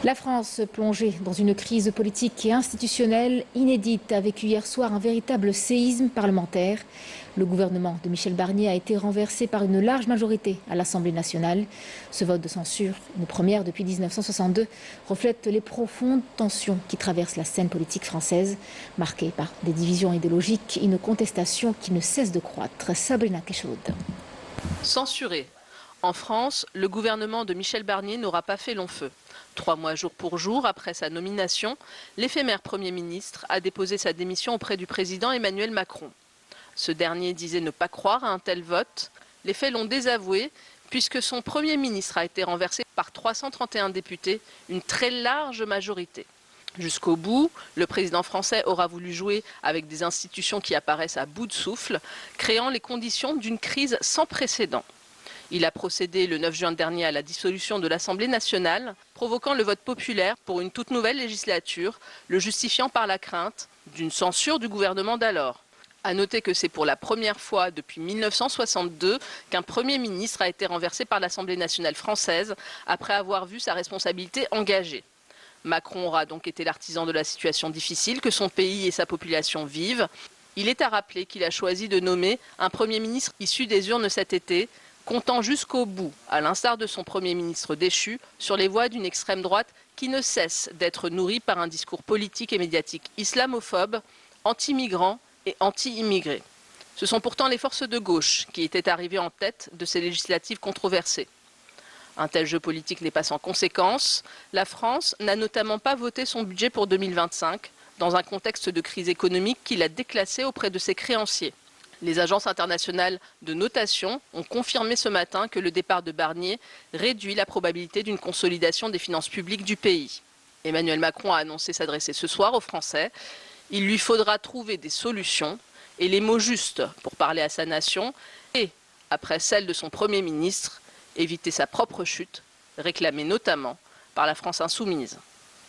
La France, plongée dans une crise politique et institutionnelle inédite, a vécu hier soir un véritable séisme parlementaire. Le gouvernement de Michel Barnier a été renversé par une large majorité à l'Assemblée nationale. Ce vote de censure, une première depuis 1962, reflète les profondes tensions qui traversent la scène politique française, marquée par des divisions idéologiques et une contestation qui ne cesse de croître. Sabrina Keshoud. Censuré. En France, le gouvernement de Michel Barnier n'aura pas fait long feu. 3 mois jour pour jour après sa nomination, l'éphémère Premier ministre a déposé sa démission auprès du président Emmanuel Macron. Ce dernier disait ne pas croire à un tel vote. Les faits l'ont désavoué puisque son Premier ministre a été renversé par 331 députés, une très large majorité. Jusqu'au bout, le président français aura voulu jouer avec des institutions qui apparaissent à bout de souffle, créant les conditions d'une crise sans précédent. Il a procédé le 9 juin dernier à la dissolution de l'Assemblée nationale, provoquant le vote populaire pour une toute nouvelle législature, le justifiant par la crainte d'une censure du gouvernement d'alors. À noter que c'est pour la première fois depuis 1962 qu'un Premier ministre a été renversé par l'Assemblée nationale française après avoir vu sa responsabilité engagée. Macron aura donc été l'artisan de la situation difficile que son pays et sa population vivent. Il est à rappeler qu'il a choisi de nommer un Premier ministre issu des urnes cet été, comptant jusqu'au bout, à l'instar de son Premier ministre déchu, sur les voies d'une extrême droite qui ne cesse d'être nourrie par un discours politique et médiatique islamophobe, anti-migrants et anti-immigrés. Ce sont pourtant les forces de gauche qui étaient arrivées en tête de ces législatives controversées. Un tel jeu politique n'est pas sans conséquences. La France n'a notamment pas voté son budget pour 2025, dans un contexte de crise économique qui l'a déclassé auprès de ses créanciers. Les agences internationales de notation ont confirmé ce matin que le départ de Barnier réduit la probabilité d'une consolidation des finances publiques du pays. Emmanuel Macron a annoncé s'adresser ce soir aux Français. Il lui faudra trouver des solutions et les mots justes pour parler à sa nation et, après celle de son Premier ministre, éviter sa propre chute, réclamée notamment par la France insoumise.